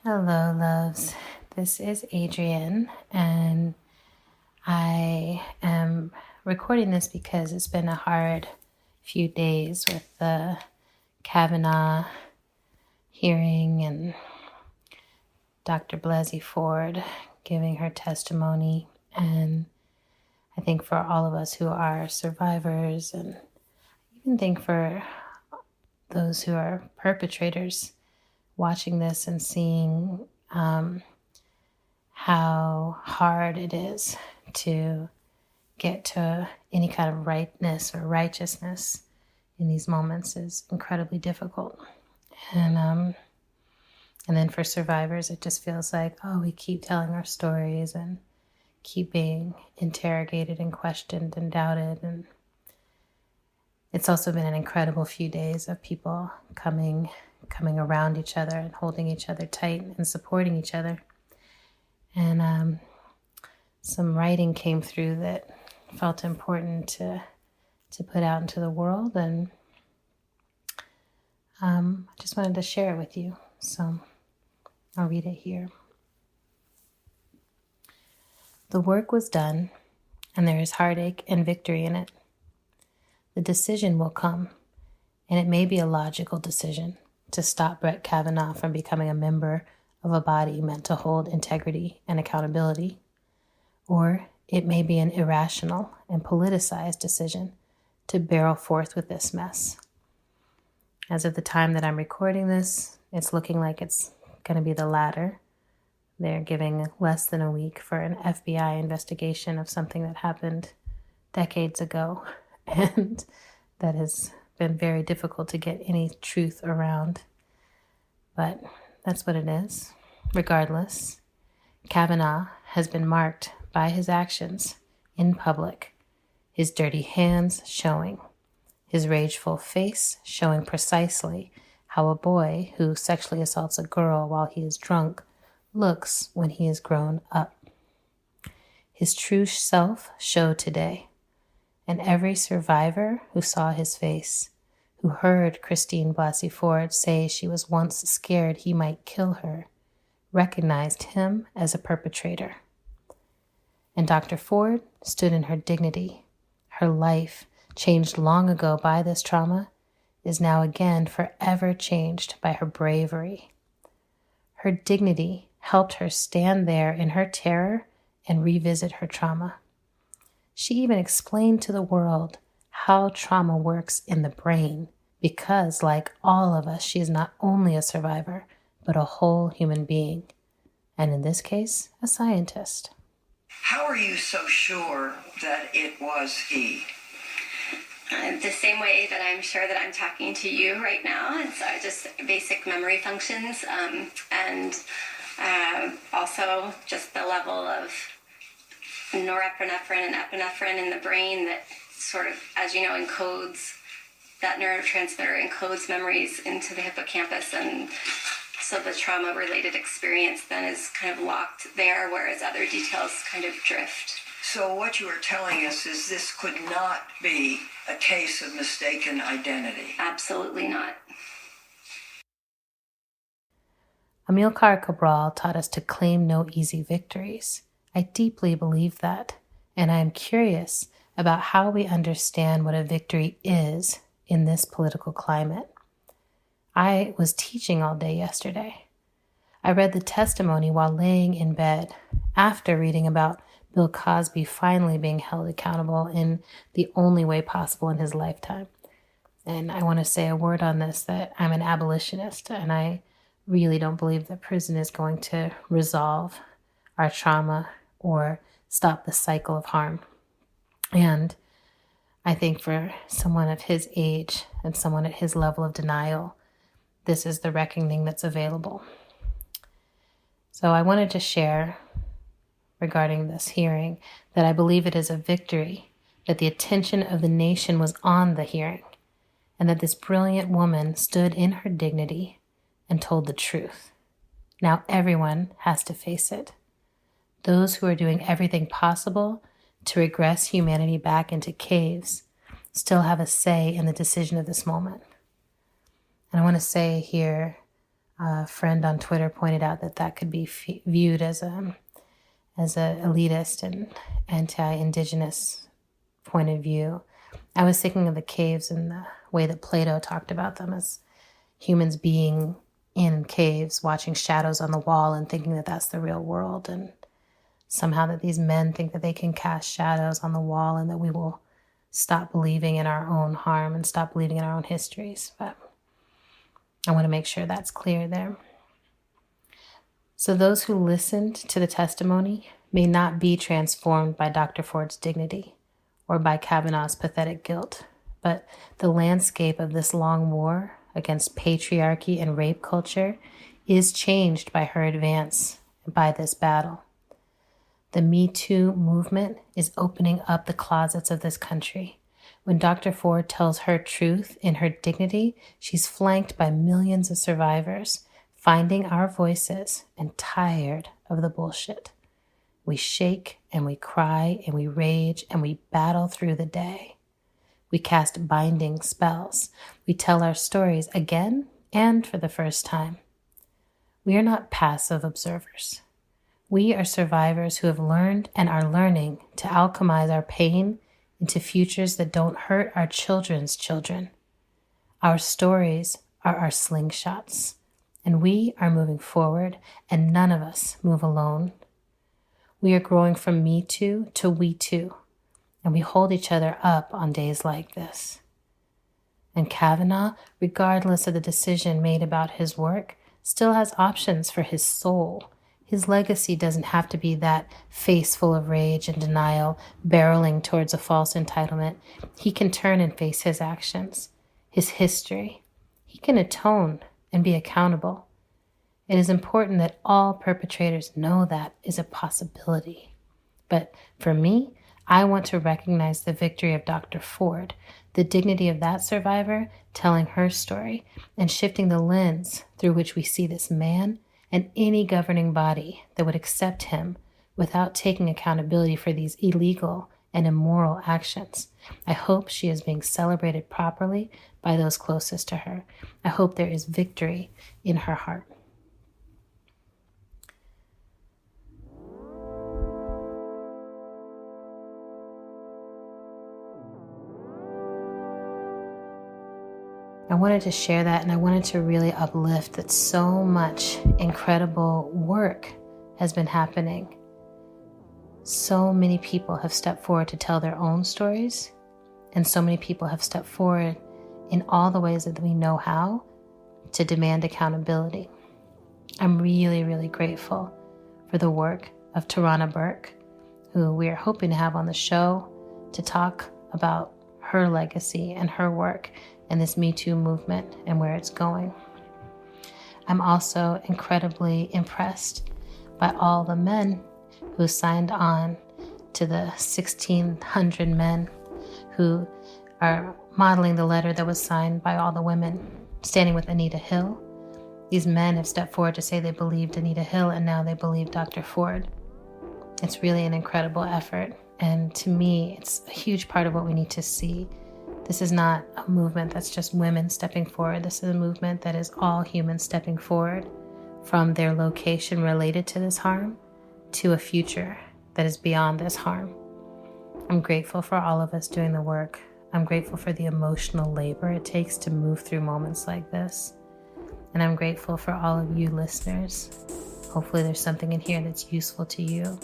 Hello, loves. This is Adrienne, and I am recording this because it's been a hard few days with the Kavanaugh hearing and Dr. Blasey Ford giving her testimony. And I think for all of us who are survivors, and even think for those who are perpetrators, watching this and seeing how hard it is to get to any kind of rightness or righteousness in these moments is incredibly difficult. And then for survivors, it just feels like, we keep telling our stories and keep being interrogated and questioned and doubted. And it's also been an incredible few days of people coming around each other and holding each other tight and supporting each other. And some writing came through that felt important to put out into the world, and I just wanted to share it with you. So I'll read it here. The work was done, and there is heartache and victory in it. The decision will come, and it may be a logical decision to stop Brett Kavanaugh from becoming a member of a body meant to hold integrity and accountability. Or it may be an irrational and politicized decision to barrel forth with this mess. As of the time that I'm recording this, it's looking like it's going to be the latter. They're giving less than a week for an FBI investigation of something that happened decades ago, and that has been very difficult to get any truth around. But that's what it is. Regardless, Kavanaugh has been marked by his actions in public, his dirty hands showing, his rageful face showing precisely how a boy who sexually assaults a girl while he is drunk looks when he is grown up. His true self showed today, and every survivor who saw his face, who heard Christine Blasey Ford say she was once scared he might kill her, recognized him as a perpetrator. And Dr. Ford stood in her dignity. Her life, changed long ago by this trauma, is now again forever changed by her bravery. Her dignity helped her stand there in her terror and revisit her trauma. She even explained to the world how trauma works in the brain, because like all of us, she is not only a survivor, but a whole human being, and in this case, a scientist. How are you so sure that it was he? The same way that I'm sure that I'm talking to you right now. It's just basic memory functions, and also just the level of norepinephrine and epinephrine in the brain that sort of, as you know, encodes, that neurotransmitter encodes memories into the hippocampus, and so the trauma-related experience then is kind of locked there, whereas other details kind of drift. So what you are telling us is this could not be a case of mistaken identity? Absolutely not. Amilcar Cabral taught us to claim no easy victories. I deeply believe that, and I am curious about how we understand what a victory is in this political climate. I was teaching all day yesterday. I read the testimony while laying in bed after reading about Bill Cosby finally being held accountable in the only way possible in his lifetime. And I want to say a word on this, that I'm an abolitionist, and I really don't believe that prison is going to resolve our trauma or stop the cycle of harm. And I think for someone of his age and someone at his level of denial, this is the reckoning that's available. So I wanted to share regarding this hearing that I believe it is a victory, that the attention of the nation was on the hearing, and that this brilliant woman stood in her dignity and told the truth. Now everyone has to face it. Those who are doing everything possible to regress humanity back into caves, still have a say in the decision of this moment. And I want to say here, a friend on Twitter pointed out that could be viewed as a elitist and anti-indigenous point of view. I was thinking of the caves in the way that Plato talked about them as humans being in caves, watching shadows on the wall and thinking that that's the real world, and somehow that these men think that they can cast shadows on the wall and that we will stop believing in our own harm and stop believing in our own histories. But I want to make sure that's clear there. So those who listened to the testimony may not be transformed by Dr. Ford's dignity or by Kavanaugh's pathetic guilt, but the landscape of this long war against patriarchy and rape culture is changed by her advance by this battle. The Me Too movement is opening up the closets of this country. When Dr. Ford tells her truth in her dignity, she's flanked by millions of survivors, finding our voices and tired of the bullshit. We shake and we cry and we rage and we battle through the day. We cast binding spells. We tell our stories again and for the first time. We are not passive observers. We are survivors who have learned and are learning to alchemize our pain into futures that don't hurt our children's children. Our stories are our slingshots, and we are moving forward, and none of us move alone. We are growing from me too to we too, and we hold each other up on days like this. And Kavanaugh, regardless of the decision made about his work, still has options for his soul. His legacy doesn't have to be that face full of rage and denial, barreling towards a false entitlement. He can turn and face his actions, his history. He can atone and be accountable. It is important that all perpetrators know that is a possibility. But for me, I want to recognize the victory of Dr. Ford, the dignity of that survivor telling her story and shifting the lens through which we see this man and any governing body that would accept him without taking accountability for these illegal and immoral actions. I hope she is being celebrated properly by those closest to her. I hope there is victory in her heart. I wanted to share that, and I wanted to really uplift that so much incredible work has been happening. So many people have stepped forward to tell their own stories, and so many people have stepped forward in all the ways that we know how to demand accountability. I'm really, really grateful for the work of Tarana Burke, who we are hoping to have on the show to talk about her legacy and her work and this Me Too movement and where it's going. I'm also incredibly impressed by all the men who signed on to the 1,600 men who are modeling the letter that was signed by all the women standing with Anita Hill. These men have stepped forward to say they believed Anita Hill and now they believe Dr. Ford. It's really an incredible effort. And to me, it's a huge part of what we need to see. This is not a movement that's just women stepping forward. This is a movement that is all humans stepping forward from their location related to this harm to a future that is beyond this harm. I'm grateful for all of us doing the work. I'm grateful for the emotional labor it takes to move through moments like this. And I'm grateful for all of you listeners. Hopefully there's something in here that's useful to you.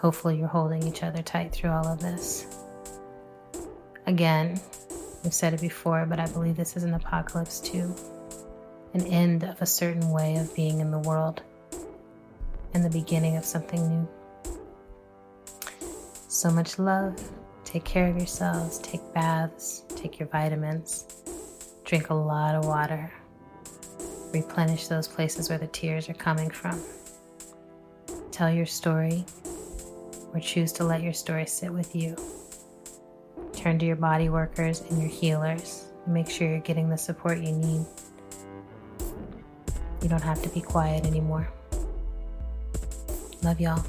Hopefully you're holding each other tight through all of this. Again, we've said it before, but I believe this is an apocalypse too. An end of a certain way of being in the world and the beginning of something new. So much love. Take care of yourselves. Take baths. Take your vitamins. Drink a lot of water. Replenish those places where the tears are coming from. Tell your story, or choose to let your story sit with you. Turn to your body workers and your healers and make sure you're getting the support you need. You don't have to be quiet anymore. Love y'all.